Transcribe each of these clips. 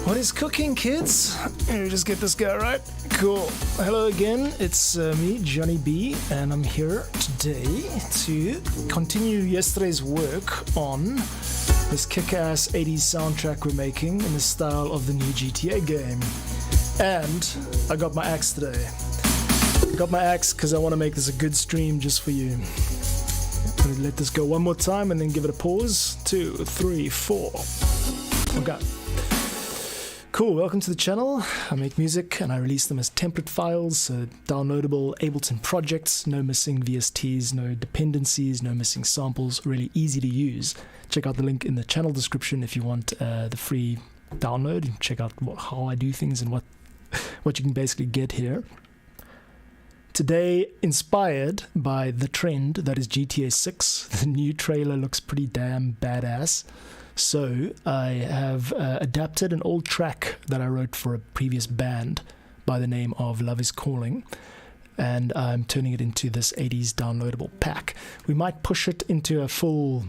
What is cooking, kids? Let me just get this guy right. Cool. Hello again, it's me, Johnny B, and I'm here today to continue yesterday's work on this kick-ass 80s soundtrack we're making in the style of the new GTA game. And I got my axe today. I got my axe because I want to make this a good stream just for you. I'm going to let this go one more time and then give it a pause. 2, 3, 4. Okay. Cool, welcome to the channel. I make music and I release them as template files, so downloadable Ableton projects, no missing VSTs, no dependencies, no missing samples, really easy to use. Check out the link in the channel description if you want the free download. Check out how I do things and what you can basically get here. Today, inspired by the trend that is GTA 6, the new trailer looks pretty damn badass. So I have adapted an old track that I wrote for a previous band by the name of Love Is Calling, and I'm turning it into this 80s downloadable pack. We might push it into a full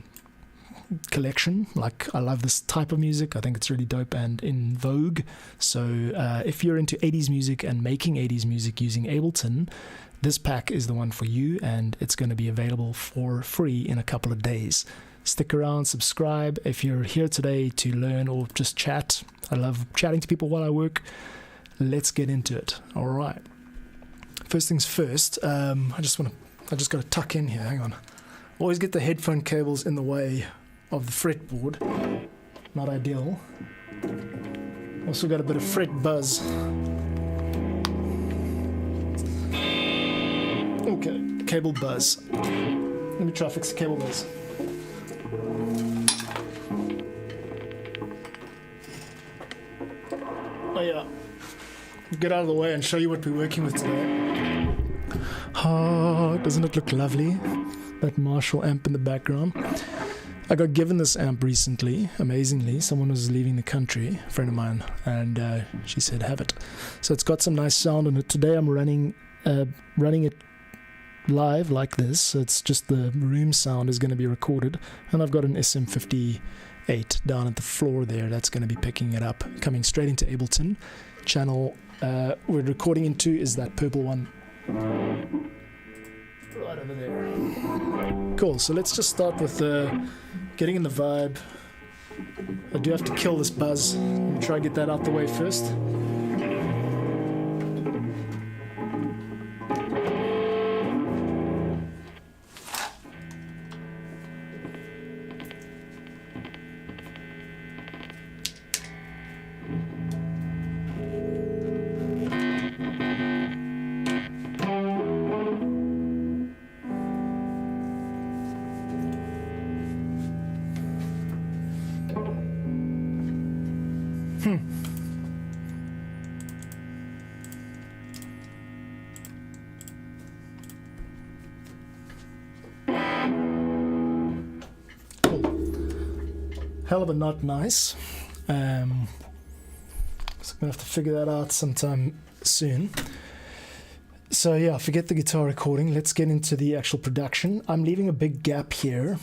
collection. Like, I love this type of music. I think it's really dope and in vogue. So if you're into 80s music and making 80s music using Ableton, this pack is the one for you, and it's going to be available for free in a couple of days. Stick around, subscribe if you're here today to learn or just chat. I love chatting to people while I work. Let's get into it. All right. First things first, I just got to tuck in here. Hang on. Always get the headphone cables in the way of the fretboard. Not ideal. Also got a bit of fret buzz. Okay, cable buzz. Let me try to fix the cable buzz. Oh yeah, get out of the way and show you what we're working with today. Oh, doesn't it look lovely? That Marshall amp in the background. I got given this amp recently, amazingly. Someone was leaving the country, a friend of mine, and she said have it. So it's got some nice sound on it. Today I'm running it live like this, so it's just the room sound is going to be recorded, and I've got an SM58 down at the floor there that's going to be picking it up, coming straight into Ableton. Channel we're recording into is that purple one right over there. Cool, so let's just start with getting in the vibe. I do have to kill this buzz. Let me try to get that out the way first. Hell of a not nice. So I'm gonna have to figure that out sometime soon. So yeah, forget the guitar recording. Let's get into the actual production. I'm leaving a big gap here.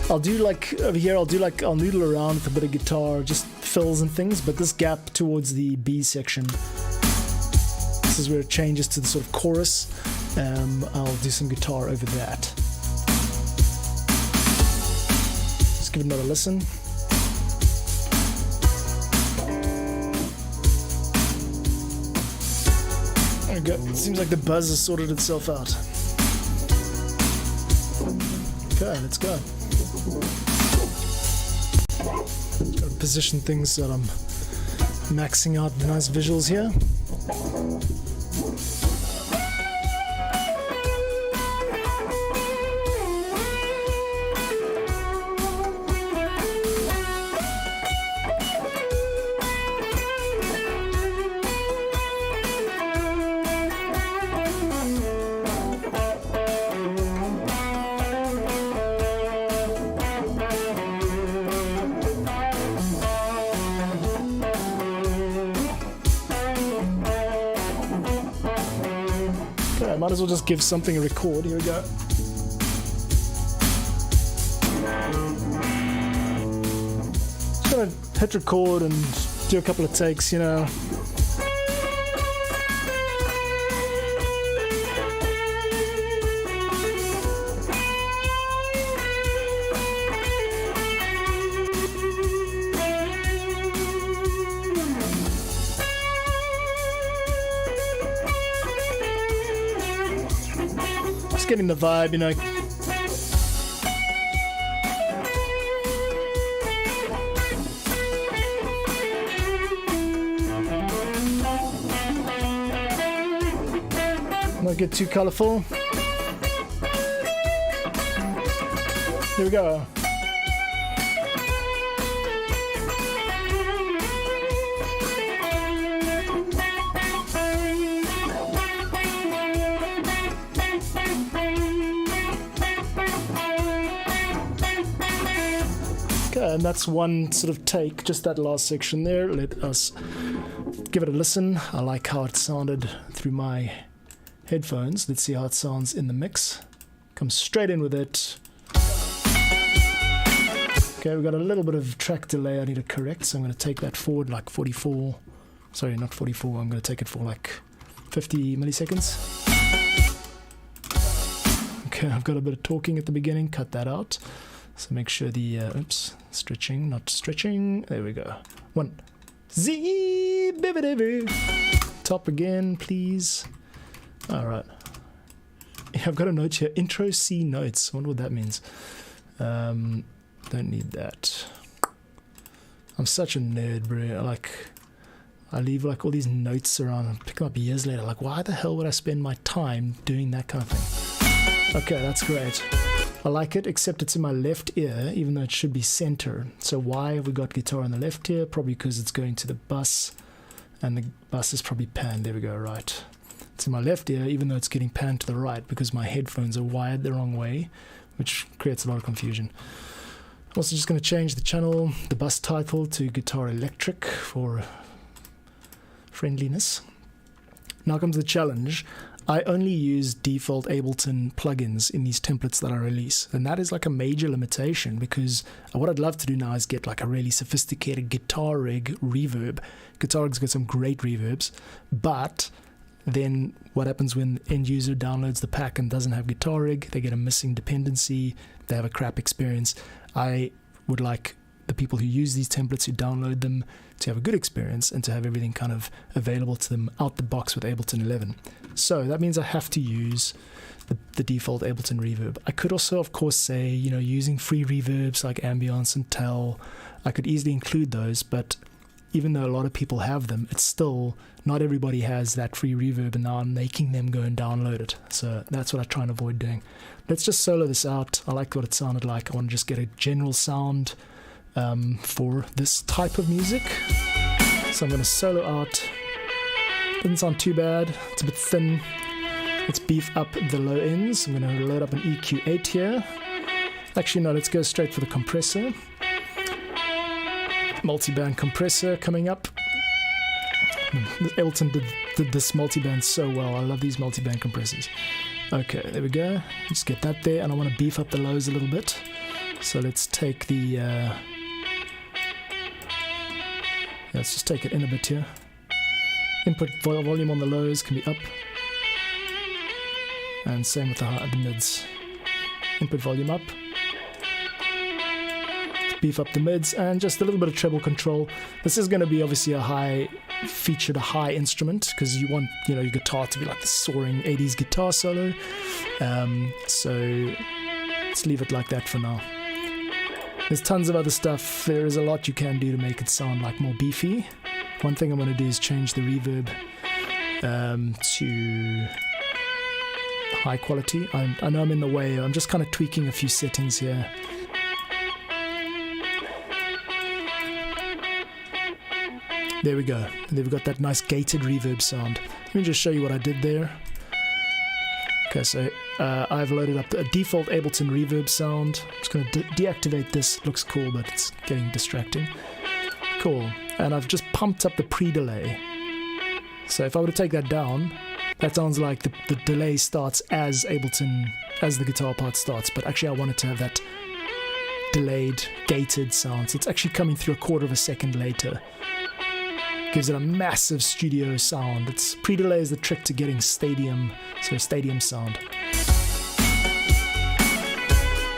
I'll do like over here, I'll noodle around with a bit of guitar, just fills and things, but this gap towards the B section, this is where it changes to the sort of chorus. I'll do some guitar over that. Just give it another listen. There we go. It seems like the buzz has sorted itself out. Okay, let's go. Gotta position things so that I'm maxing out nice visuals here. Might as well just give something a record. Here we go. gonna hit record and do a couple of takes, you know. Just getting the vibe, you know. Not get too colorful. Here we go. Okay, and that's one sort of take, just that last section there. Let us give it a listen. I like how it sounded through my headphones. Let's see how it sounds in the mix. Come straight in with it. Okay, we've got a little bit of track delay I need to correct, so I'm going to take that forward like 44. Sorry, not 44. I'm going to take it for like 50 milliseconds. Okay, I've got a bit of talking at the beginning. Cut that out. So make sure the oops, stretching, not stretching. There we go. One. Z. Top again, please. All right. Yeah, I've got a note here. Intro C notes. I wonder what that means. Don't need that. I'm such a nerd, bro. I leave like all these notes around and pick them up years later. Like, why the hell would I spend my time doing that kind of thing? Okay, that's great. I like it, except it's in my left ear, even though it should be center. So why have we got guitar in the left ear? Probably because it's going to the bus, and the bus is probably panned. There we go, right. It's in my left ear, even though it's getting panned to the right, because my headphones are wired the wrong way, which creates a lot of confusion. Also just going to change the channel, the bus title to Guitar Electric for friendliness. Now comes the challenge. I only use default Ableton plugins in these templates that I release, and that is like a major limitation, because what I'd love to do now is get like a really sophisticated guitar rig reverb. Guitar rig's got some great reverbs, but then what happens when the end user downloads the pack and doesn't have guitar rig? They get a missing dependency, they have a crap experience. I would like the people who use these templates, who download them, to have a good experience and to have everything kind of available to them out the box with Ableton 11. So that means I have to use the default Ableton reverb. I could also, of course, say, you know, using free reverbs like Ambience and Tell, I could easily include those, but even though a lot of people have them, it's still not everybody has that free reverb, and now I'm making them go and download it. So that's what I try and avoid doing. Let's just solo this out. I like what it sounded like. I want to just get a general sound for this type of music. So I'm going to solo out. Doesn't sound too bad. It's a bit thin. Let's beef up the low ends. I'm going to load up an EQ8 here. Actually, no, let's go straight for the compressor. Multiband compressor coming up. Ableton did this multiband so well. I love these multiband compressors. Okay, there we go. Just get that there, and I want to beef up the lows a little bit. So let's take the let's just take it in a bit here. Input volume on the lows can be up, and same with the mids. Input volume up. Beef up the mids, and just a little bit of treble control. This is going to be obviously a high instrument, because you want, you know, your guitar to be like the soaring 80s guitar solo. So let's leave it like that for now. There's tons of other stuff. There is a lot you can do to make it sound like more beefy. One thing I'm going to do is change the reverb to high quality. I know I'm in the way. I'm just kind of tweaking a few settings here. There we go. And then we've got that nice gated reverb sound. Let me just show you what I did there. Okay, so I've loaded up a default Ableton reverb sound. I'm just going to deactivate this. Looks cool, but it's getting distracting. Cool. And I've just pumped up the pre-delay. So if I were to take that down, that sounds like the delay starts as Ableton, as the guitar part starts. But actually I wanted to have that delayed, gated sound. So it's actually coming through a quarter of a second later. Gives it a massive studio sound. It's pre-delay is the trick to getting stadium sound.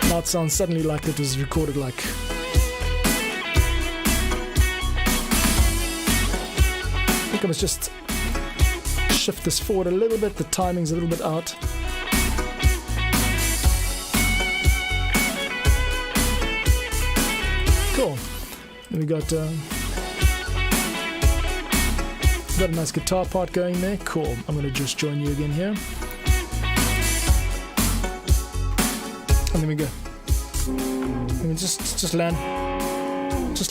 Now it sounds suddenly like it was recorded like... I think I must just shift this forward a little bit. The timing's a little bit out. Cool. Then we got a nice guitar part going there. Cool. I'm going to just join you again here. And then we go. And we just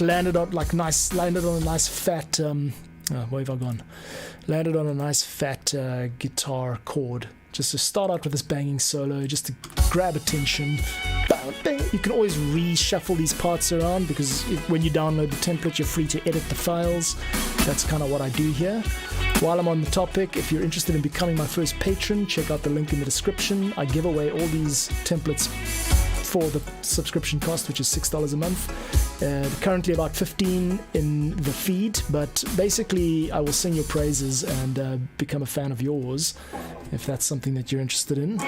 landed on like nice. Landed on a nice fat. Where have I gone? Landed on a nice fat guitar chord. Just to start out with this banging solo, just to grab attention. You can always reshuffle these parts around because when you download the template, you're free to edit the files. That's kind of what I do here. While I'm on the topic, if you're interested in becoming my first patron, check out the link in the description. I give away all these templates for the subscription cost, which is $6 a month. Currently about 15 in the feed, but basically I will sing your praises and become a fan of yours if that's something that you're interested in.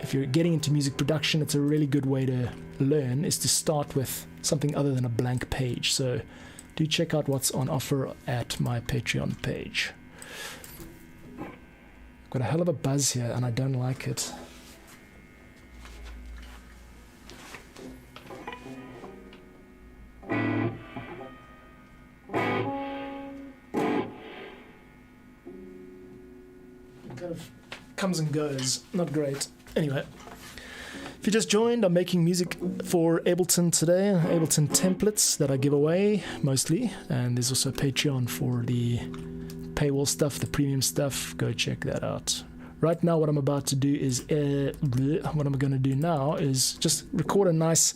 If you're getting into music production, it's a really good way to learn is to start with something other than a blank page. So do check out what's on offer at my Patreon page. I've got a hell of a buzz here and I don't like it. Kind of comes and goes, not great. Anyway, if you just joined, I'm making music for Ableton today, Ableton templates that I give away mostly, and there's also Patreon for the paywall stuff, the premium stuff. Go check that out. Right now, what I'm about to do is what I'm going to do now is just record a nice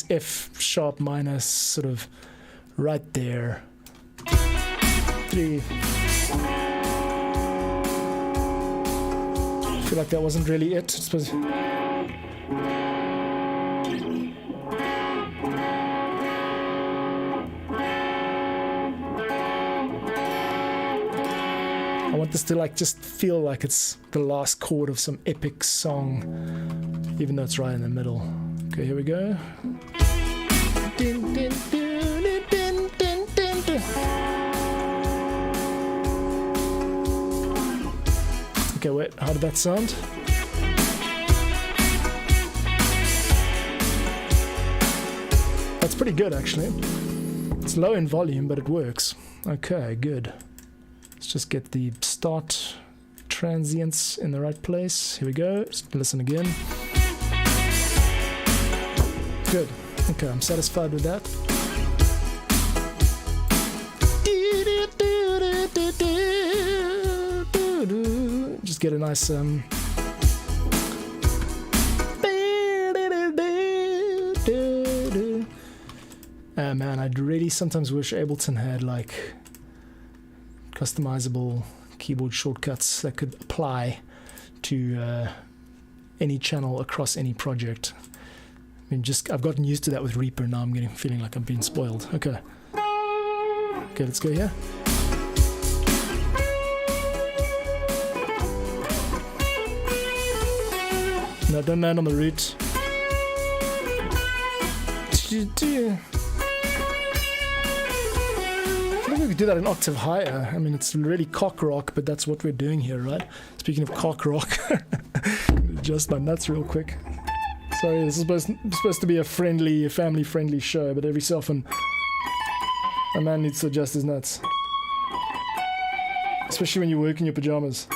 F sharp minor sort of right there. 3. I feel like that wasn't really it. I want this to like just feel like it's the last chord of some epic song, even though it's right in the middle. Okay, here we go. Okay, wait, how did that sound? That's pretty good, actually. It's low in volume, but it works. Okay, good. Let's just get the start transients in the right place. Here we go. Just listen again. Good. Okay, I'm satisfied with that. Just get a nice man, I'd really sometimes wish Ableton had like customizable keyboard shortcuts that could apply to any channel across any project. I mean, I've gotten used to that with Reaper. Now I'm feeling like I'm being spoiled. Okay, let's go here. No, don't land on the root. I think we could do that an octave higher. I mean, it's really cock rock, but that's what we're doing here, right? Speaking of cock rock, adjust my nuts real quick. Sorry, this is supposed to be a family-friendly show, but every so often a man needs to adjust his nuts. Especially when you work in your pajamas.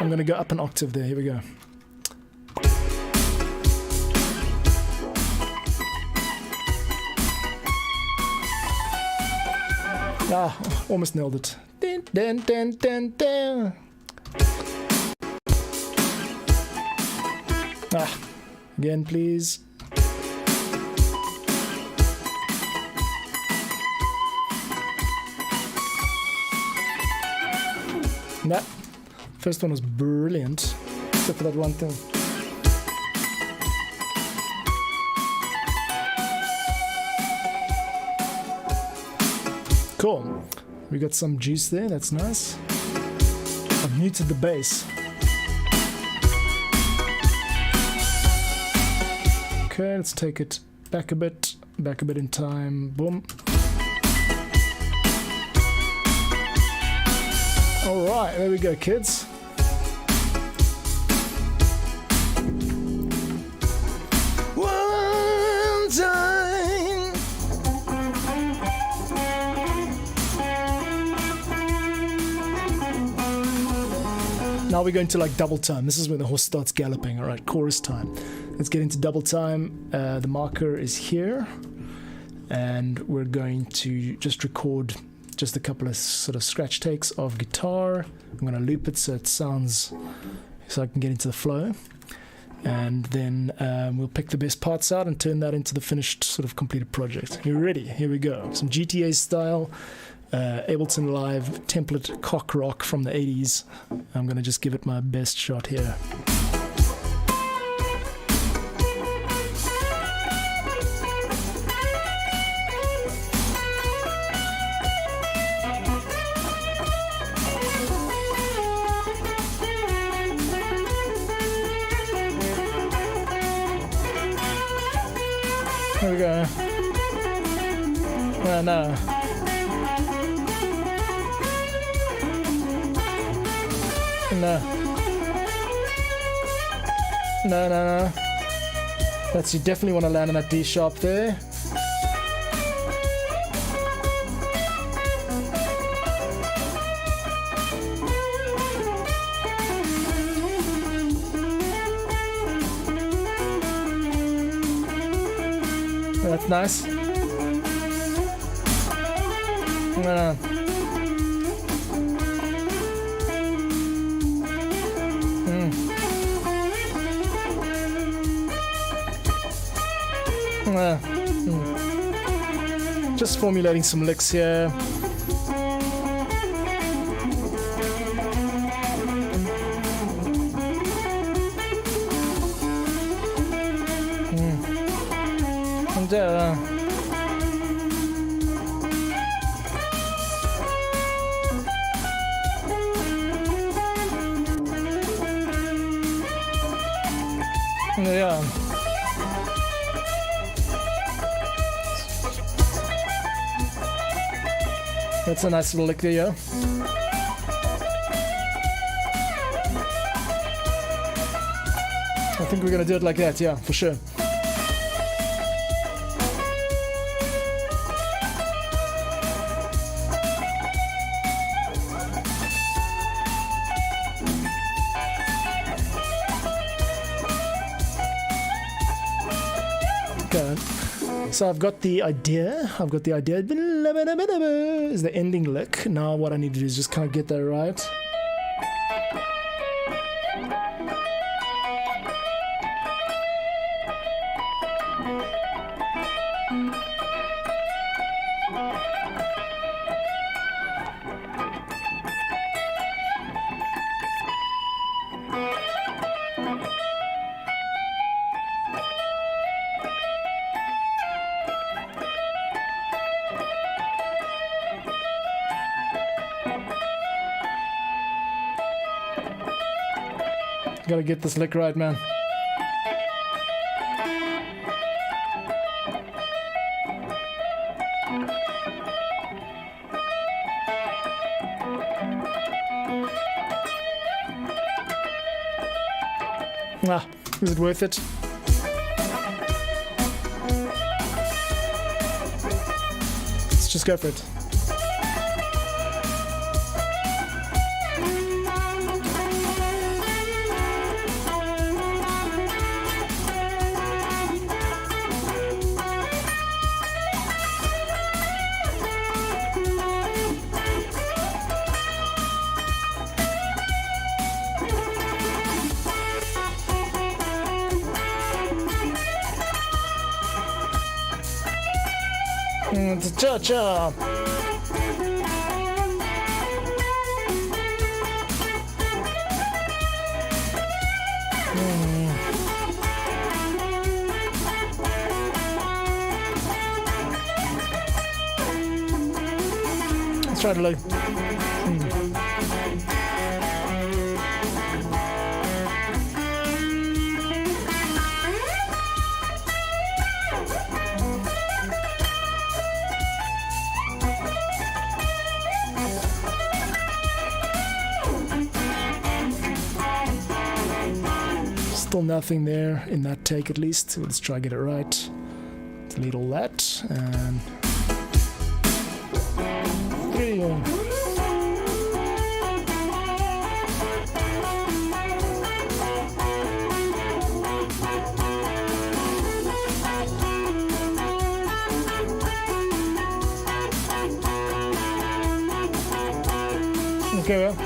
I'm going to go up an octave there. Here we go. Almost nailed it. Dun, dun, dun, dun. Again, please. Nah. First one was brilliant, except for that one thing. Cool. We got some juice there, that's nice. I've muted the bass. Okay, let's take it back a bit in time. Boom. All right, there we go, kids. One time. Now we're going to like double time. This is where the horse starts galloping. All right, chorus time. Let's get into double time. The marker is here, and we're going to just record just a couple of sort of scratch takes of guitar. I'm going to loop it so it sounds, so I can get into the flow, and then we'll pick the best parts out and turn that into the finished sort of completed project. You ready? Here we go. Some GTA-style Ableton Live template cock rock from the 80s. I'm going to just give it my best shot here. Here we go. Oh, no. No. No. That's, you definitely want to land on that D sharp there. That's nice. No. Just formulating some licks here. And yeah. That's a nice little lick there, yeah. I think we're gonna do it like that, yeah, for sure. Okay. So I've got the idea. Is the ending lick. Now what I need to do is just kind of get that right. Gotta get this lick right, man. Ah, is it worth it? Let's just go for it. Cha-cha. Let's try to like. Still nothing there in that take at least. Let's try to get it right. Delete all that and 3. Okay, well.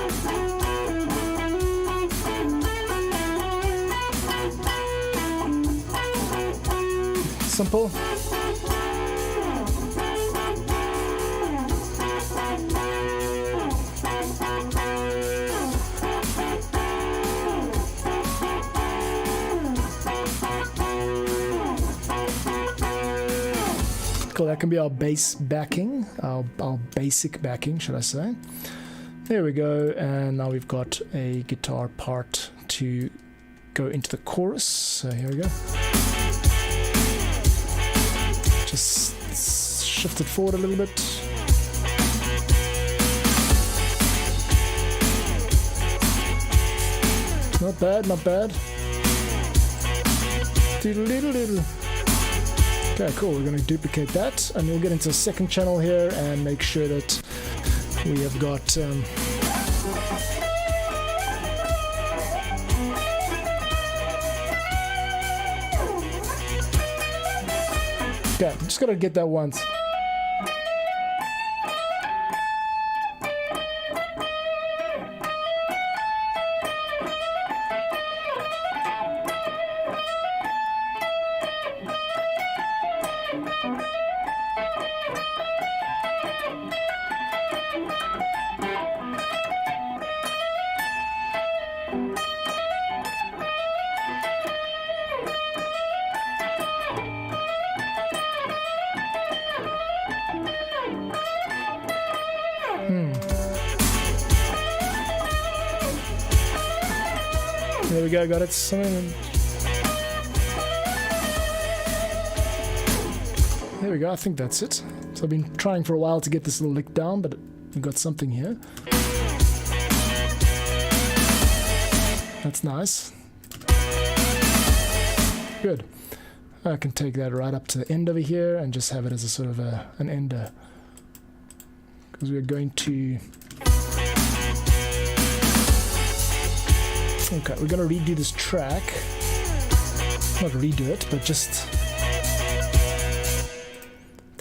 Simple. Cool, that can be our bass backing, our basic backing, should I say. There we go, and now we've got a guitar part to go into the chorus. So here we go. Just shift it forward a little bit. Not bad, not bad. Okay, cool. We're going to duplicate that, and we'll get into a second channel here and make sure that we have got okay, just gotta get that once. There we go, got it. There we go, I think that's it. So I've been trying for a while to get this little lick down, but we've got something here. That's nice. Good. I can take that right up to the end over here and just have it as a sort of an ender. Because we're going to... Okay, we're going to redo this track. Not redo it, but just...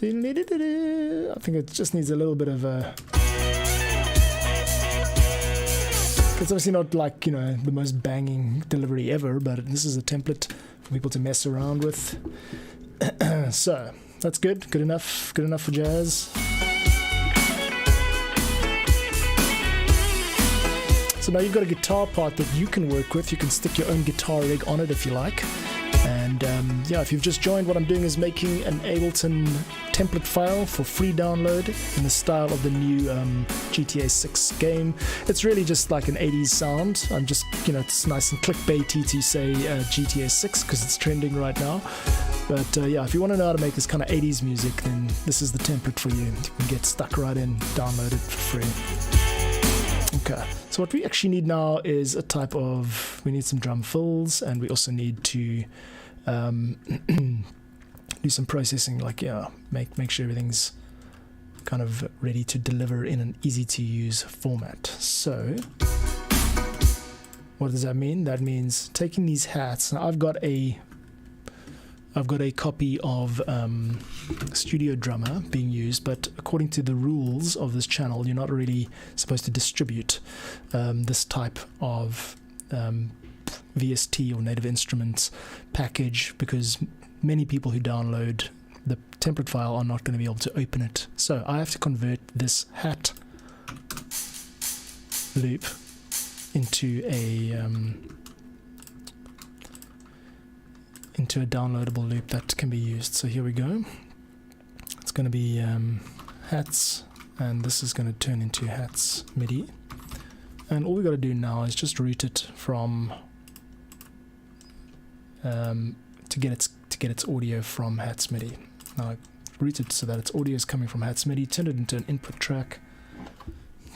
I think it just needs a little bit of a... It's obviously not like, you know, the most banging delivery ever, but this is a template for people to mess around with. So, that's good. Good enough for jazz. So now you've got a guitar part that you can work with. You can stick your own guitar rig on it if you like. And yeah, if you've just joined, what I'm doing is making an Ableton template file for free download in the style of the new GTA 6 game. It's really just like an 80s sound. I'm just, you know, it's nice and clickbaity to say GTA 6 because it's trending right now. But yeah, if you want to know how to make this kind of 80s music, then this is the template for you. You can get stuck right in, download it for free. Okay, so what we actually need now is a type of, we need some drum fills, and we also need to do some processing, like, yeah, make sure everything's kind of ready to deliver in an easy to use format. So what does that mean? That means taking these hats. Now I've got a copy of Studio Drummer being used, but according to the rules of this channel, you're not really supposed to distribute this type of VST or Native Instruments package, because many people who download the template file are not going to be able to open it. So I have to convert this hat loop into a into a downloadable loop that can be used. So here we go. It's going to be hats, and this is going to turn into hats MIDI. And all we got to do now is just route it from to get its audio from hats MIDI. Now route it so that its audio is coming from hats MIDI. Turn it into an input track.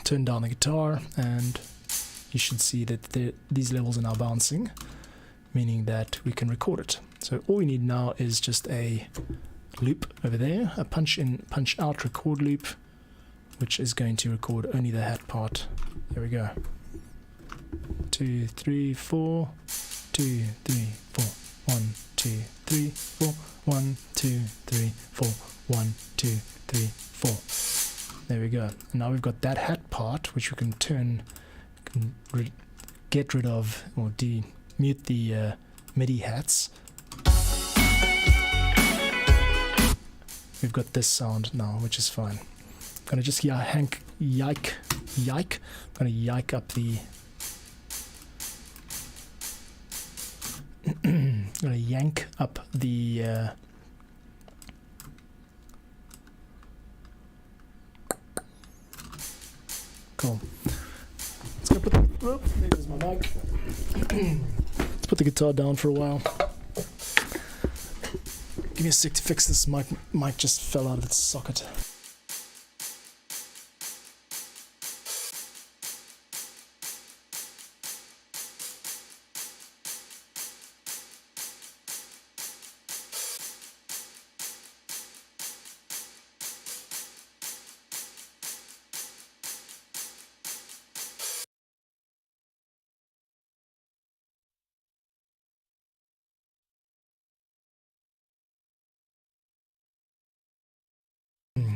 Turn down the guitar, and you should see that these levels are now bouncing, meaning that we can record it. So all we need now is just a loop over there, a punch in, punch out record loop, which is going to record only the hat part. There we go. 2, 3, 4, 2, 3, 4, 1, 2, 3, 4, 1, 2, 3, 4, 1, 2, 3, 4. There we go. And now we've got that hat part, which we can get rid of, or mute the MIDI hats. We've got this sound now, which is fine. I'm gonna just yike. I'm gonna yike up the. I'm gonna yank up the. Cool. Let's go put the. Oh, there's my mic. Let's put the guitar down for a while. Give me a sec to fix this mic. Mic just fell out of its socket.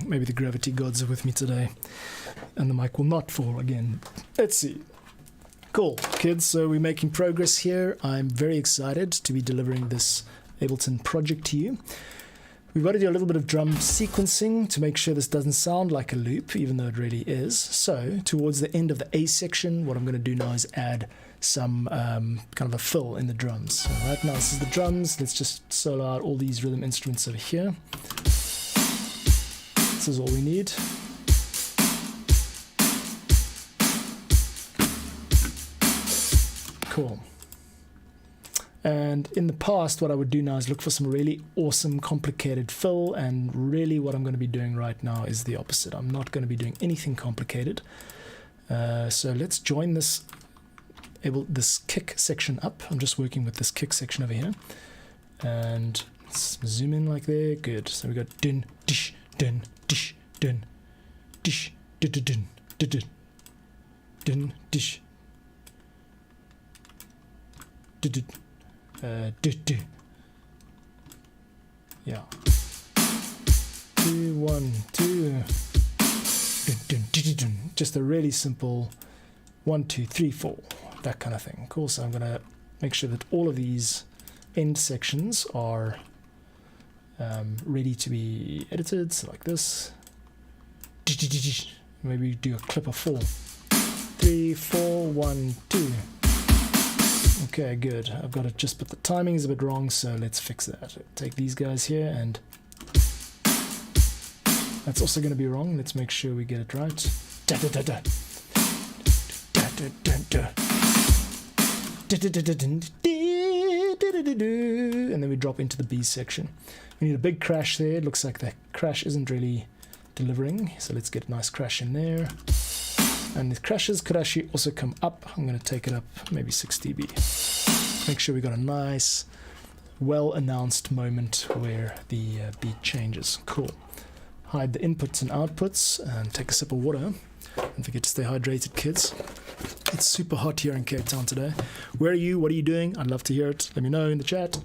Maybe the gravity gods are with me today, and the mic will not fall again. Let's see. Cool, kids, so we're making progress here. I'm very excited to be delivering this Ableton project to you. We've got to do a little bit of drum sequencing to make sure this doesn't sound like a loop, even though it really is. So, towards the end of the A section, what I'm going to do now is add some kind of a fill in the drums. So right now, this is the drums. Let's just solo out all these rhythm instruments over here. This is all we need. Cool. And in the past, what I would do now is look for some really awesome, complicated fill, and really what I'm going to be doing right now is the opposite. I'm not going to be doing anything complicated. So let's join this kick section up. I'm just working with this kick section over here. And let's zoom in like there. Good. So we got dun, dish, dun, dish, dun, dish, dun, dun, dun, dun, dun, dish, dun, dun. Yeah. 2, 1, 2. Just a really simple 1, 2, 3, 4. That kind of thing. Cool. So I'm gonna make sure that all of these end sections are ready to be edited. So like this. Maybe do a clip of 4. 3, 4, 1, 2. Okay, good. I've got to just put the timing is a bit wrong, so let's fix that. Take these guys here, and that's also going to be wrong. Let's make sure we get it right. Da da da da. Da da da da. Da da da da da. And then we drop into the B section. We need a big crash there. It looks like the crash isn't really delivering, so let's get a nice crash in there. And the crashes could actually also come up. I'm going to take it up maybe 6 dB. Make sure we got a nice, well-announced moment where the beat changes. Cool. Hide the inputs and outputs and take a sip of water. Don't forget to stay hydrated, kids. It's super hot here in Cape Town today. Where are you? What are you doing? I'd love to hear it. Let me know in the chat.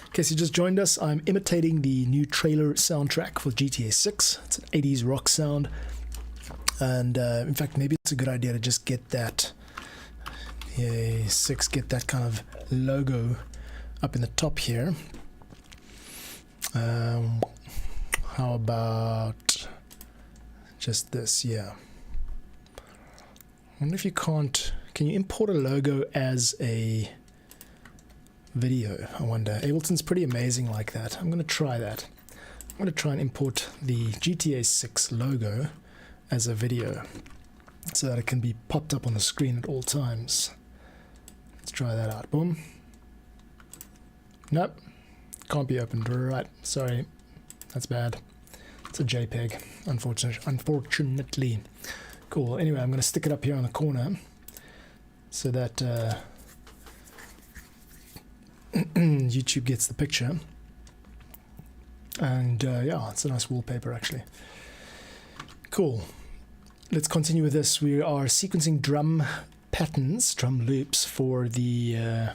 In case you just joined us, I'm imitating the new trailer soundtrack for GTA 6. It's an 80s rock sound. And in fact, maybe it's a good idea to just get that get that kind of logo up in the top here. How How about just this? Yeah. I wonder if you can't... Can you import a logo as a video? I wonder. Ableton's pretty amazing like that. I'm going to try that. I'm going to try and import the GTA 6 logo as a video so that it can be popped up on the screen at all times. Let's try that out. Boom. Nope. Can't be opened. Right. Sorry. That's bad. It's a JPEG, unfortunately. Cool. Anyway, I'm going to stick it up here on the corner so that YouTube gets the picture. And yeah, it's a nice wallpaper actually. Cool. Let's continue with this. We are sequencing drum patterns, drum loops for the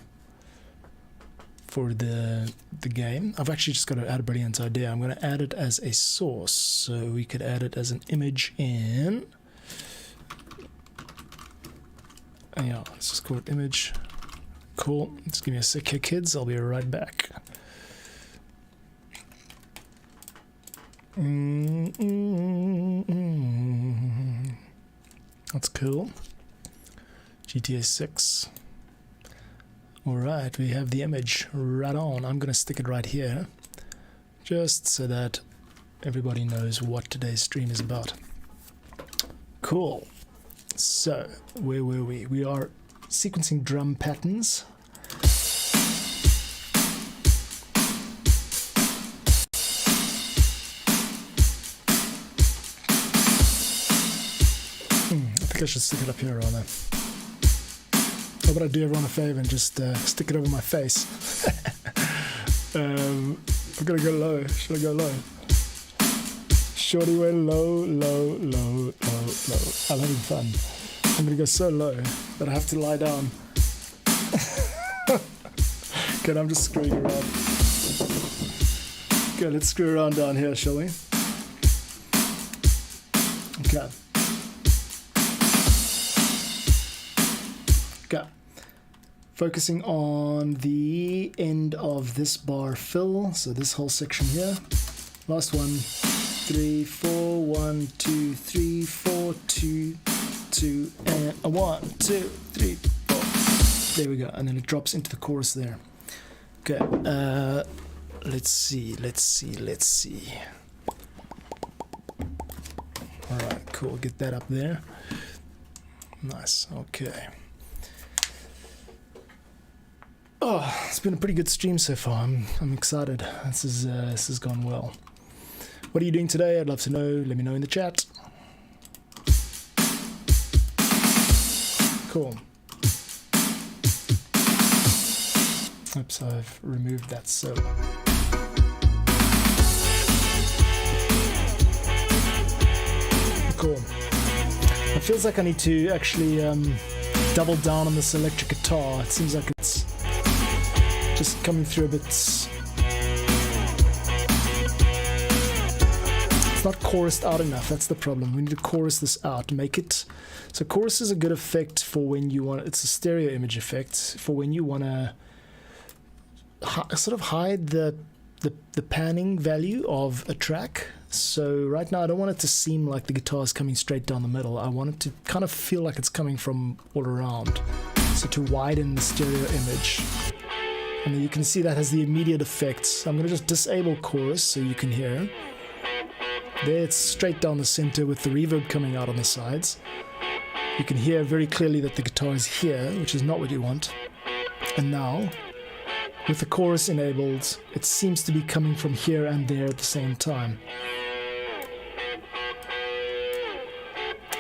game. I've actually just got to add a brilliant idea. I'm going to add it as a source, so we could add it as an image in. Yeah, let's just call it image. Cool. Just give me a sec here, kids. I'll be right back. That's cool. GTA 6. Alright, we have the image right on. I'm going to stick it right here, just so that everybody knows what today's stream is about. Cool. So, where were we? We are sequencing drum patterns. I think I should stick it up here rather. How about I do everyone a favor and just stick it over my face? I've got to go low. Should I go low? Shorty went low, low, low, low, low. I'm having fun. I'm going to go so low that I have to lie down. Okay, I'm just screwing around. Okay, let's screw around down here, shall we? Okay. Okay. Focusing on the end of this bar fill, so this whole section here. Last one. 3, 4, 1, 2, 3, 4, 2, 2, and a 1, 2, 3, 4. There we go, and then it drops into the chorus there. Okay, let's see. Alright, cool, get that up there. Nice, okay. Oh, it's been a pretty good stream so far. I'm excited. This has gone well. What are you doing today? I'd love to know. Let me know in the chat. Cool. Oops, I've removed that solo. Cool. It feels like I need to actually double down on this electric guitar. It seems like it's just coming through a bit. It's not chorused out enough. That's the problem. We need to chorus this out, make it so chorus is a good effect for when you want. It's a stereo image effect for when you want to sort of hide the panning value of a track. So right now I don't want it to seem like the guitar is coming straight down the middle. I want it to kind of feel like it's coming from all around. So to widen the stereo image. And you can see that has the immediate effect. So I'm going to just disable chorus so you can hear. There it's straight down the center with the reverb coming out on the sides. You can hear very clearly that the guitar is here, which is not what you want. And now, with the chorus enabled, it seems to be coming from here and there at the same time.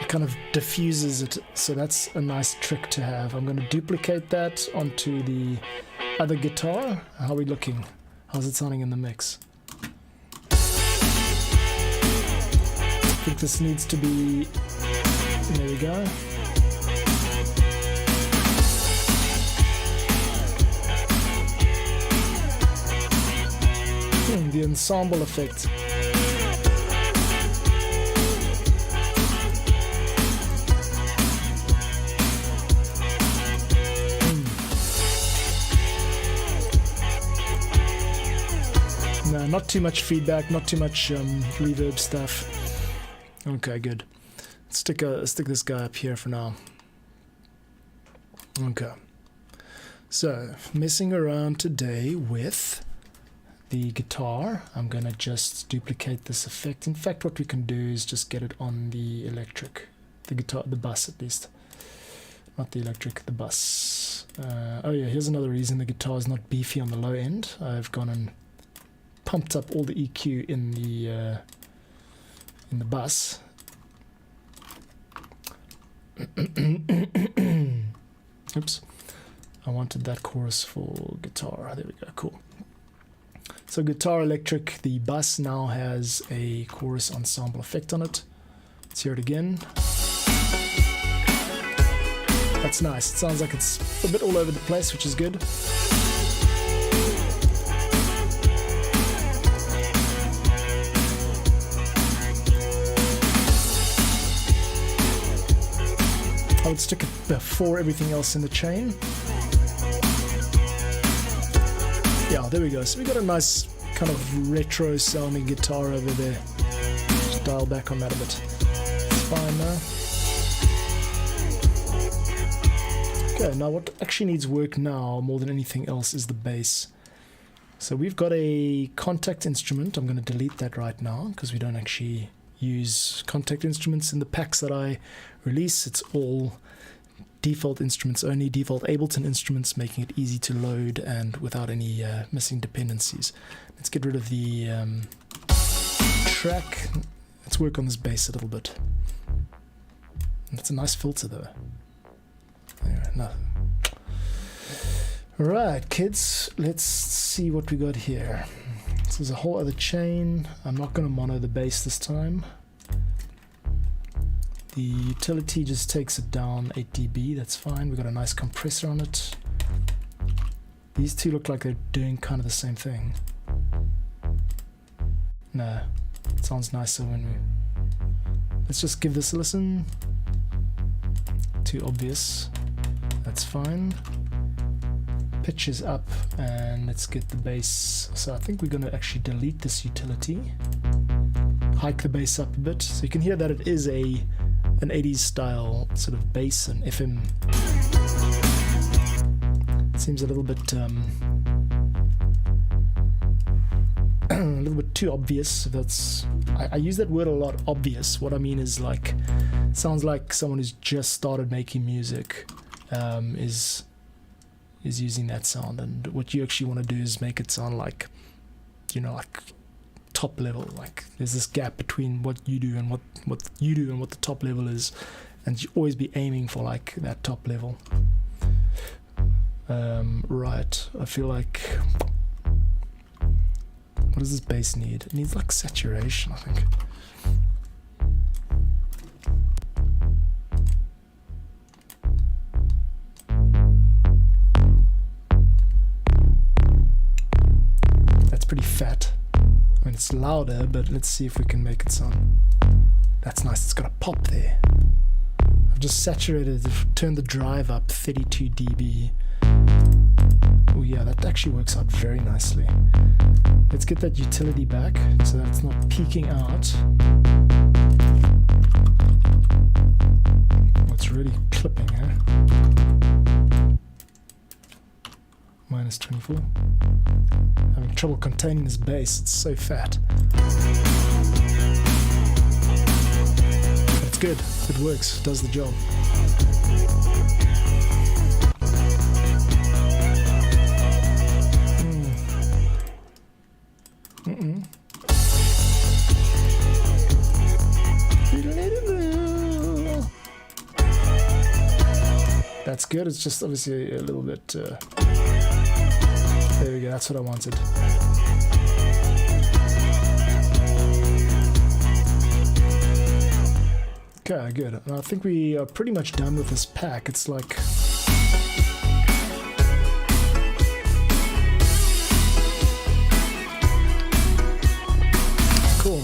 It kind of diffuses it, so that's a nice trick to have. I'm going to duplicate that onto the other guitar. How are we looking? How's it sounding in the mix? I think this needs to be... There we go. The ensemble effect. not too much feedback, not too much reverb stuff. Okay, good. Stick this guy up here for now. Okay. So, messing around today with the guitar. I'm gonna just duplicate this effect. In fact, what we can do is just get it on the electric, the guitar, the bus at least. Not the electric, the bus. Oh yeah, here's another reason the guitar is not beefy on the low end. I've gone and pumped up all the EQ in the bus. Oops, I wanted that chorus for guitar. There we go, cool. So guitar electric, the bus now has a chorus ensemble effect on it. Let's hear it again. That's nice. It sounds like it's a bit all over the place, which is good. I would stick it before everything else in the chain. Yeah, there we go. So we got a nice kind of retro sounding guitar over there. Just dial back on that a bit. It's fine now. Okay, now what actually needs work now more than anything else is the bass. So we've got a contact instrument. I'm going to delete that right now because we don't actually use contact instruments in the packs that I release. It's all default instruments only, default Ableton instruments, making it easy to load and without any missing dependencies. Let's get rid of the track. Let's work on this bass a little bit. That's a nice filter though. Anyway, no. Alright kids, let's see what we got here. So there's a whole other chain. I'm not going to mono the bass this time. The utility just takes it down 8 dB, that's fine. We've got a nice compressor on it. These two look like they're doing kind of the same thing. No, it sounds nicer when we... Let's just give this a listen. Too obvious. That's fine. Pitch is up, and let's get the bass. So I think we're going to actually delete this utility. Hike the bass up a bit. So you can hear that it is an 80s style sort of bass and FM. It seems a little bit too obvious. That's I use that word a lot, obvious. What I mean is like, it sounds like someone who's just started making music is using that sound, and what you actually want to do is make it sound like, you know, like top level. Like there's this gap between what you do and what you do and what the top level is, and you always be aiming for like that top level. Right, I feel like, what does this bass need? It needs like saturation, I think. That's pretty fat. I mean, it's louder, but let's see if we can make it sound. That's nice, it's got a pop there. I've just saturated, turned the drive up 32 dB. Oh yeah, that actually works out very nicely. Let's get that utility back so that it's not peaking out. Oh, it's really clipping, huh? Minus 24. Having trouble containing this bass, it's so fat. But it's good, it works, does the job. That's good, it's just obviously a little bit... there we go, that's what I wanted. Okay, good. And I think we are pretty much done with this pack. It's like... cool.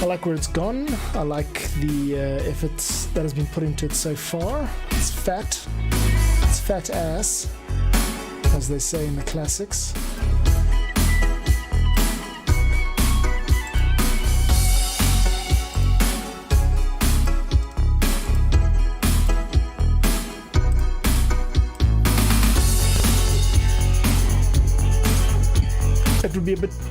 I like where it's gone. I like the effort that has been put into it so far. It's fat. It's fat ass, as they say in the classics.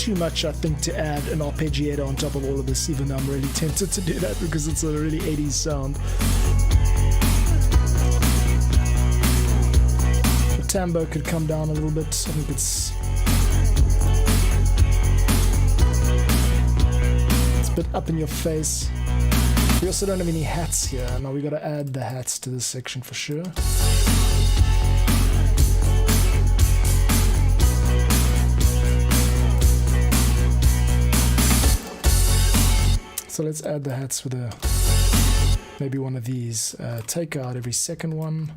too much, I think, to add an arpeggiator on top of all of this, even though I'm really tempted to do that because it's a really 80s sound. The timbre could come down a little bit. I think it's a bit up in your face. We also don't have any hats here. Now we got to add the hats to this section for sure. So let's add the hats with maybe one of these. Take out every second one,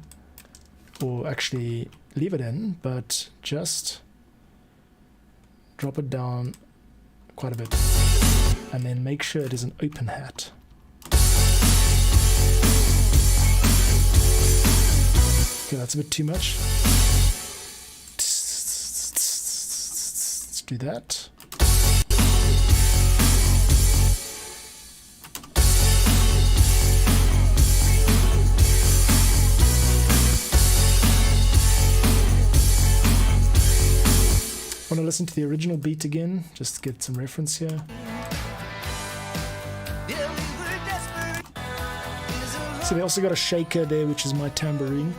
or actually leave it in, but just drop it down quite a bit. And then make sure it is an open hat. Okay, that's a bit too much. Let's do that. I want to listen to the original beat again, just to get some reference here. So they also got a shaker there, which is my tambourine.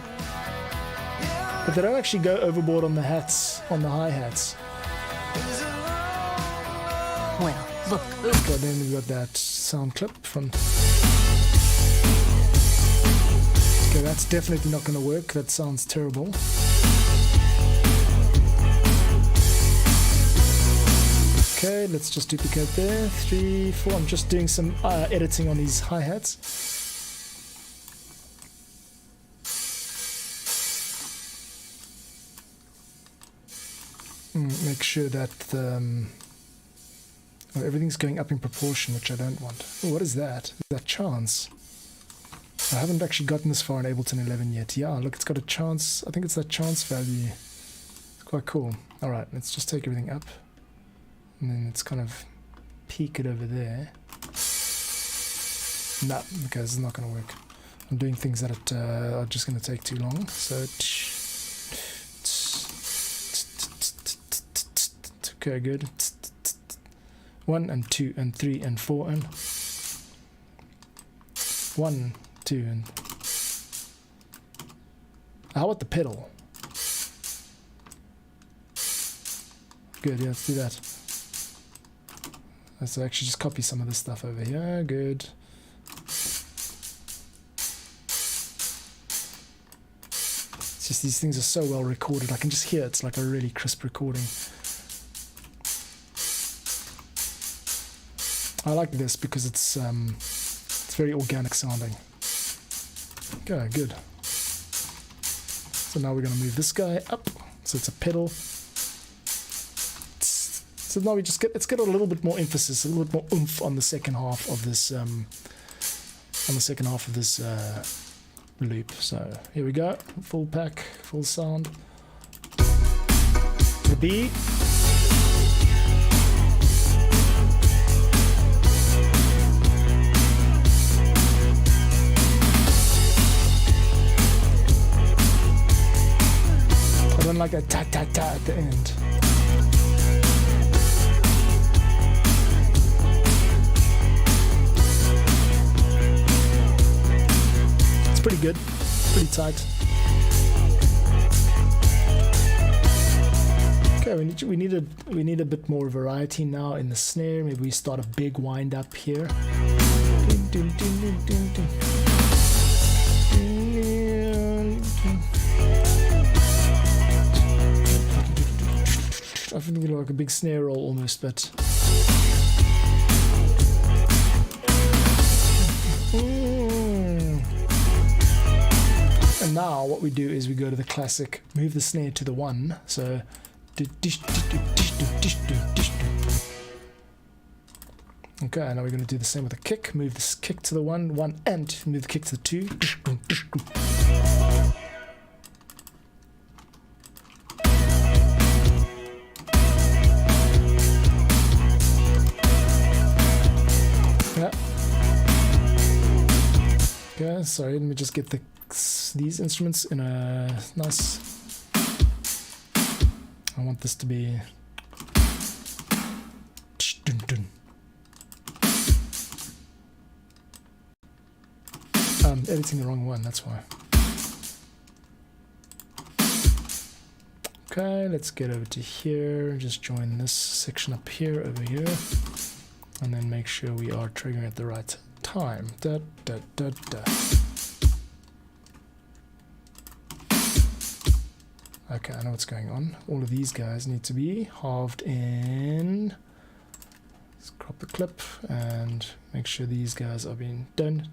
But they don't actually go overboard on the hats, on the hi-hats. Well, look. Okay, then we've got that sound clip from... Okay, that's definitely not going to work. That sounds terrible. Okay, let's just duplicate there. 3, 4. I'm just doing some editing on these hi-hats. Make sure that everything's going up in proportion, which I don't want. Oh, what is that? Is that chance? I haven't actually gotten this far in Ableton 11 yet. Yeah, look, it's got a chance. I think it's that chance value. It's quite cool. All right, let's just take everything up. And then it's kind of peak it over there. No, okay, this is not going to work. I'm doing things that are just going to take too long. So, okay, good. 1 and 2 and 3 and 4 and 1, 2 and... How about the pedal? Good, yeah, let's do that. Let's actually just copy some of this stuff over here. Good. It's just these things are so well recorded. I can just hear it's like a really crisp recording. I like this because it's very organic sounding. Okay, good. So now we're going to move this guy up. So it's a pedal. So now we just let's get a little bit more emphasis, a little bit more oomph on the second half of this loop. So here we go, full pack, full sound. The B. I don't like a ta-ta-ta at the end. Pretty good, pretty tight. Okay, we need a bit more variety now in the snare. Maybe we start a big wind up here. I think like a big snare roll almost, but. And now what we do is we go to the classic, move the snare to the 1. So, okay, now we're going to do the same with the kick. Move this kick to the 1, and move the kick to the 2. Yeah. Okay, sorry, let me just get these instruments in a nice... I want this to be dun. I'm editing the wrong one, that's why. Okay, let's get over to here, just join this section up here, over here, and then make sure we are triggering at the right time. Da, da, da, da. Okay, I know what's going on. All of these guys need to be halved in. Let's crop the clip and make sure these guys are being done.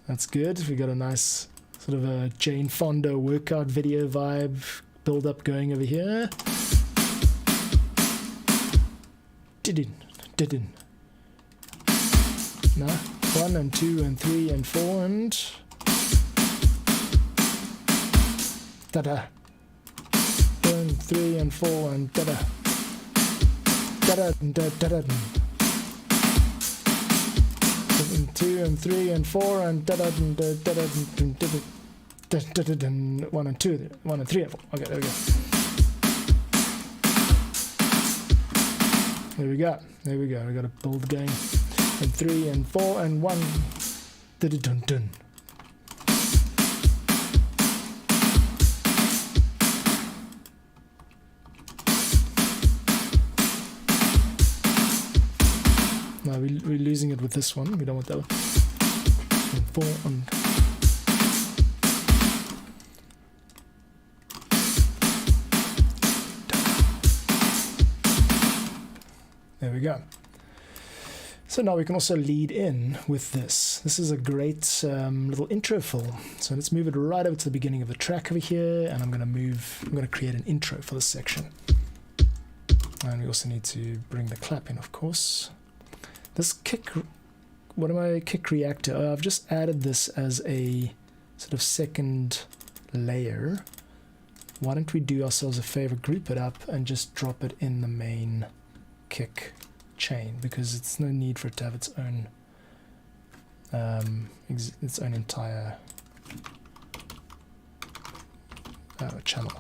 That's good. We got a nice sort of a Jane Fonda workout video vibe build up going over here. Didn't. No. 1 and 2 and 3 and 4 and da-da. 1, 3 and 4 and da-da. Da-da, da-da, 2 and 3 and 4 and da-da, da-da, 1 and 2, 1 and 3 and 4. Okay, there we go. There we go. We got a build going. And 3 and 4 and 1. Dun. No, we're losing it with this one. We don't want that one. And 4 and. There we go. So now we can also lead in with this. This is a great little intro fill. So let's move it right over to the beginning of the track over here, and I'm going to create an intro for this section. And we also need to bring the clap in, of course. This kick, what am I, kick reactor? I've just added this as a sort of second layer. Why don't we do ourselves a favor, group it up, and just drop it in the main kick chain, because it's no need for it to have its own entire channel.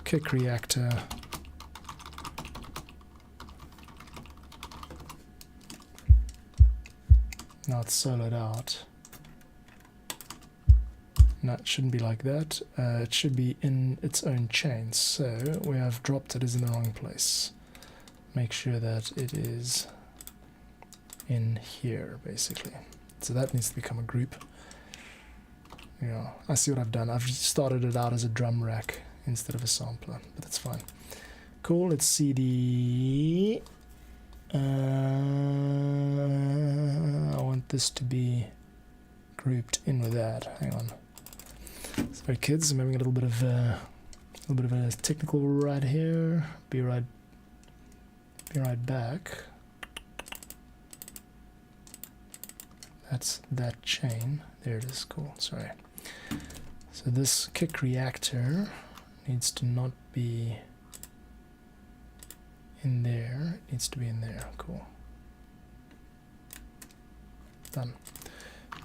Kick reactor. Now it's soloed out. No, it shouldn't be like that. It should be in its own chain. So we have dropped it is in the wrong place. Make sure that it is in here, basically. So that needs to become a group. Yeah, I see what I've done. I've started it out as a drum rack instead of a sampler, but that's fine. Cool, let's see the... I want this to be grouped in with that. Hang on. Sorry kids, I'm having a little bit of a technical right here. Be right back. That's that chain. There it is. Cool. Sorry. So this kick reactor needs to not be in there. It needs to be in there. Cool. Done.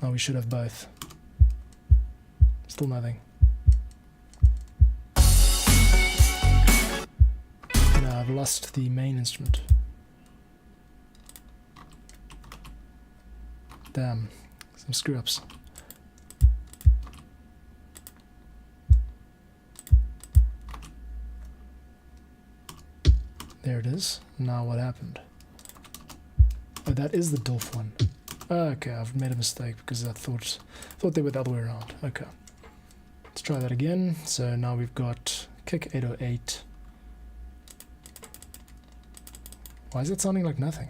Now we should have both. Still nothing. I've lost the main instrument. Damn, some screw ups. There it is. Now what happened? Oh, that is the DOF one. Okay, I've made a mistake because I thought they were the other way around. Okay. Let's try that again. So now we've got kick 808. Why is it sounding like nothing?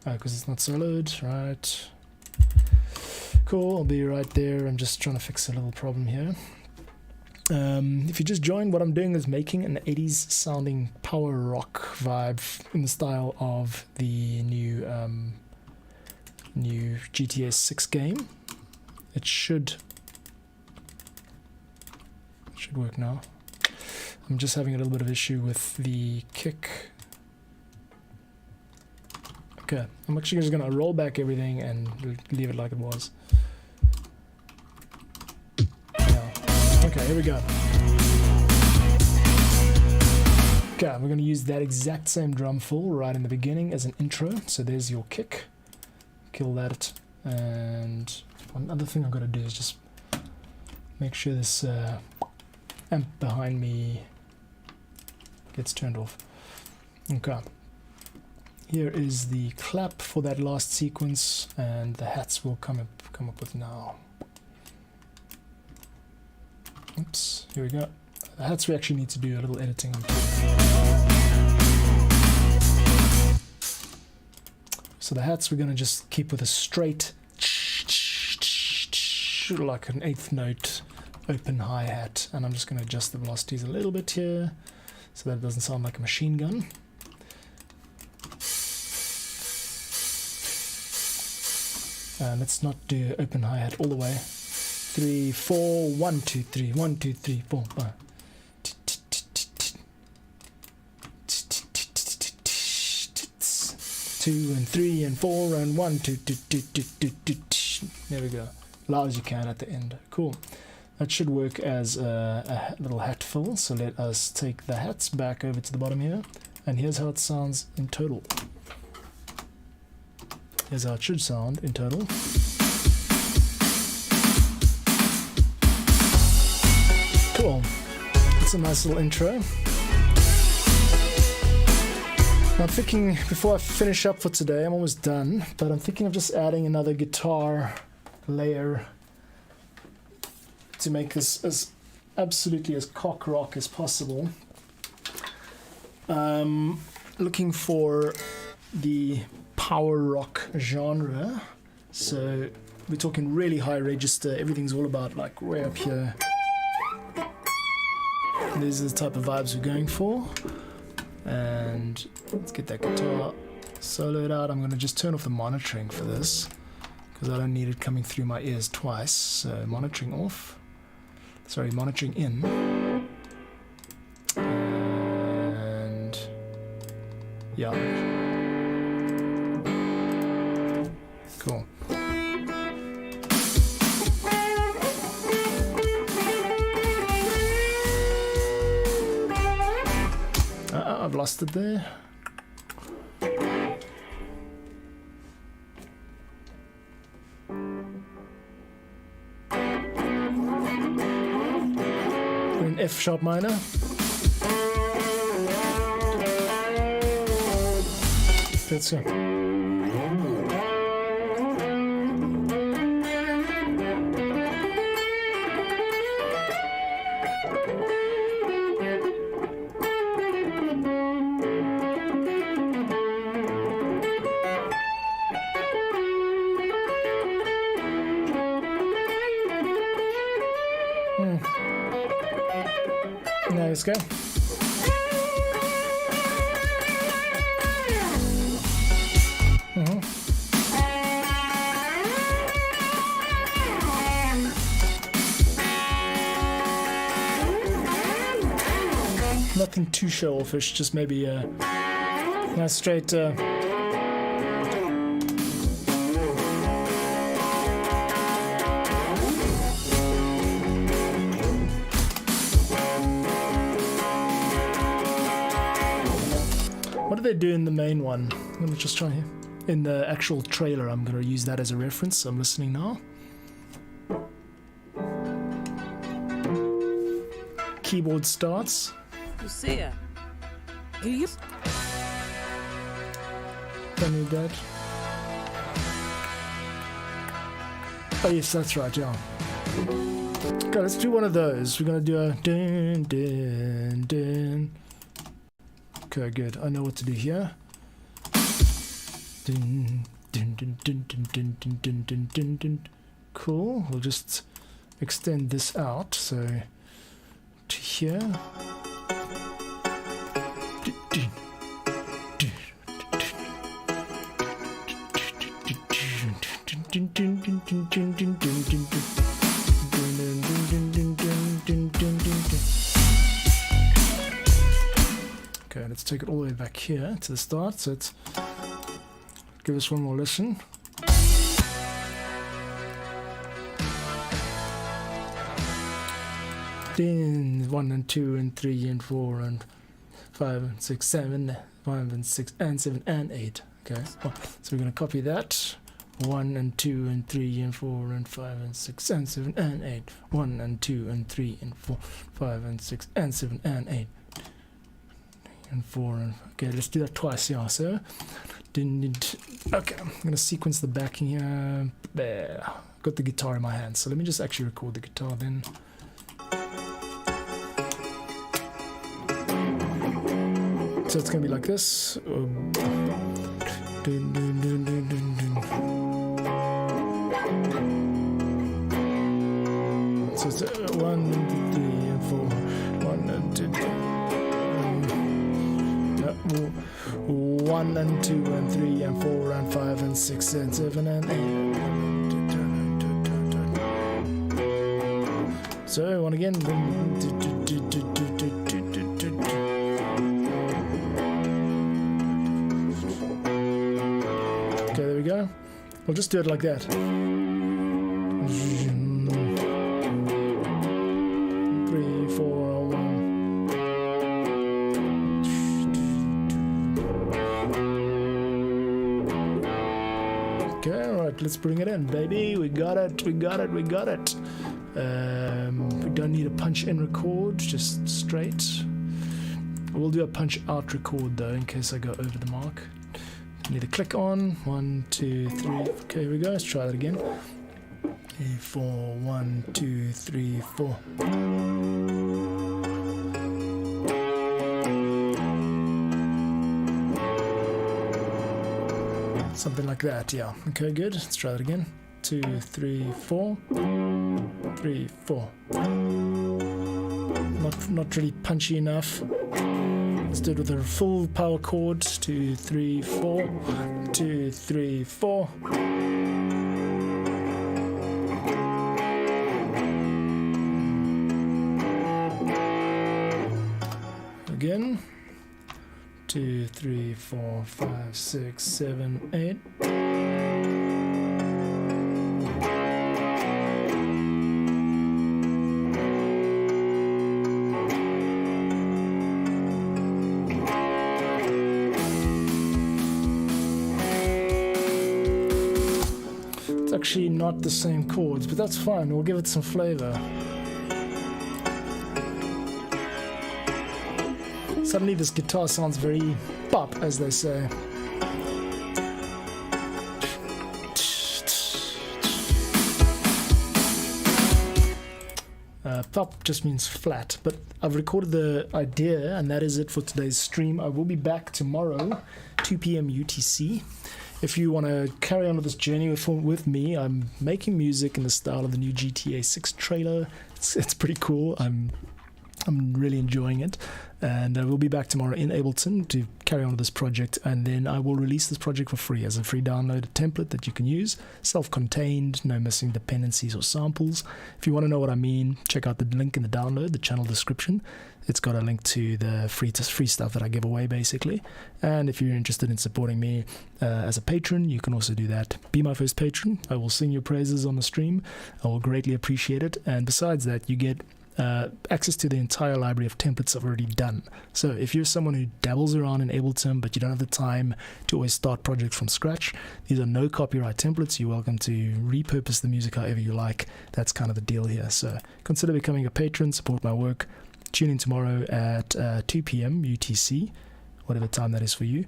Oh, because it's not soloed, right? Cool, I'll be right there. I'm just trying to fix a little problem here. If you just joined, what I'm doing is making an 80s sounding power rock vibe in the style of the new GTA6 game. It should work now. I'm just having a little bit of issue with the kick. Okay, I'm actually just gonna roll back everything and leave it like it was. Okay, here we go. Okay, we're going to use that exact same drum fill right in the beginning as an intro. So there's your kick. Kill that. And one other thing I've got to do is just make sure this amp behind me gets turned off. Okay. Here is the clap for that last sequence, and the hats will come up with now. Oops, here we go. The hats we actually need to do a little editing on. So the hats we're going to just keep with a straight, like an 8th note open hi-hat, and I'm just going to adjust the velocities a little bit here so that it doesn't sound like a machine gun. Let's not do open hi-hat all the way. 3, 4, 1, 2, 3, 1, 2, 3, 4, 5. 2 and 3 and 4 and 1, 2, 2, 2, 2, 2, 2, 2. There we go. Loud as you can at the end. Cool. That should work as a little hat fill. So let us take the hats back over to the bottom here. And here's how it sounds in total. Here's how it should sound in total. Cool. That's a nice little intro. Now I'm thinking, before I finish up for today, I'm almost done, but I'm thinking of just adding another guitar layer to make this as absolutely as cock rock as possible. Looking for the power rock genre, so we're talking really high register. Everything's all about like way up here. These are the type of vibes we're going for. And let's get that guitar soloed out. I'm going to just turn off the monitoring for this because I don't need it coming through my ears twice. So monitoring off. Sorry, monitoring in. And yeah. Cool. I've lost it there. An F sharp minor. That's it. Now let's go. Nothing too show-offish, just maybe a nice straight what do they do in the main one? I'm going to just try here. In the actual trailer, I'm going to use that as a reference. I'm listening now. Keyboard starts. Lucia, do you? Don't need that. Oh yes, that's right, yeah. Okay, let's do one of those. We're going to do a dun dun dun. Okay, good. I know what to do here. Dun, dun, dun, dun, dun, dun, dun, dun, dun, dun, dun. Cool. We'll just extend this out so to here. Okay, let's take it all the way back here to the start. So let's give us one more listen. Then 1 and 2 and 3 and 4 and 5 and 6, 7, 5 and 6 and 7 and 8. Okay, so we're going to copy that. 1 and 2 and 3 and 4 and 5 and 6 and 7 and 8. 1 and 2 and 3 and 4, 5 and 6 and 7 and 8. And 4 and okay, let's do that twice, yeah. So okay, I'm gonna sequence the backing here. There, got the guitar in my hand, so let me just actually record the guitar then. So it's gonna be like this. So it's 1 and 3 and 4, 1 and 2. 1 and 2 and 3 and 4 and 5 and 6 and 7 and 8. So one again. Okay, there we go. We'll just do it like that. 3, 4, 1. Okay, alright, let's bring it in, baby. We got it. We don't need a punch in record, just straight. We'll do a punch out record though, in case I go over the mark. Need to click on 1, 2, 3. Okay, here we go. Let's try that again. 3, 4, 1, 2, 3, 4. Something like that, yeah. Okay, good. Let's try that again. 2, 3, 4. 3, 4. Not really punchy enough. Let's do it with a full power chord. 2, 3, 4. 2, 3, 4. Again. 2, 3, 4, 5, 6, 7, 8. It's actually not the same chords, but that's fine. We'll give it some flavor. Suddenly this guitar sounds very pop, as they say. Pop just means flat, but I've recorded the idea and that is it for today's stream. I will be back tomorrow, 2 p.m. UTC. If you want to carry on with this journey with me, I'm making music in the style of the new GTA 6 trailer. It's pretty cool. I'm really enjoying it, and we'll be back tomorrow in Ableton to carry on with this project, and then I will release this project for free as a free downloaded template that you can use, self-contained, no missing dependencies or samples. If you want to know what I mean, check out the link in the download, the channel description. It's got a link to the free stuff that I give away, basically. And if you're interested in supporting me as a patron, you can also do that. Be my first patron. I will sing your praises on the stream. I will greatly appreciate it. And besides that, you get access to the entire library of templates I've already done. So if you're someone who dabbles around in Ableton but you don't have the time to always start projects from scratch, these are no copyright templates. You're welcome to repurpose the music however you like. That's kind of the deal here. So consider becoming a patron, support my work. Tune in tomorrow at 2 p.m. UTC, whatever time that is for you.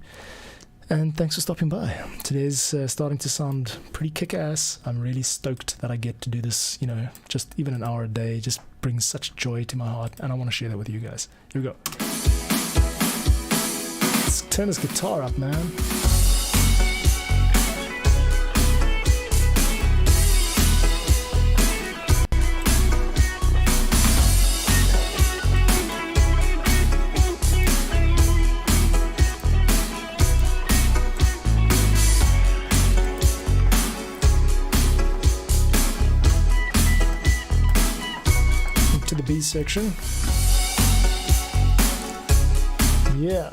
And thanks for stopping by. Today's starting to sound pretty kick-ass. I'm really stoked that I get to do this, just even an hour a day. Just brings such joy to my heart, and I want to share that with you guys. Here we go. Let's turn this guitar up, man. B section. Yeah.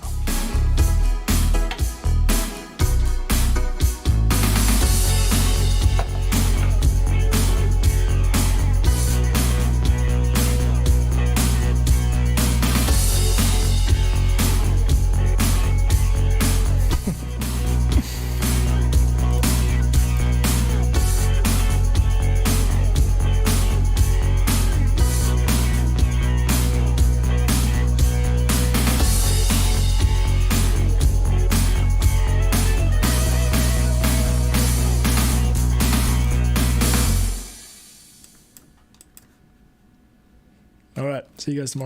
All right. See you guys tomorrow.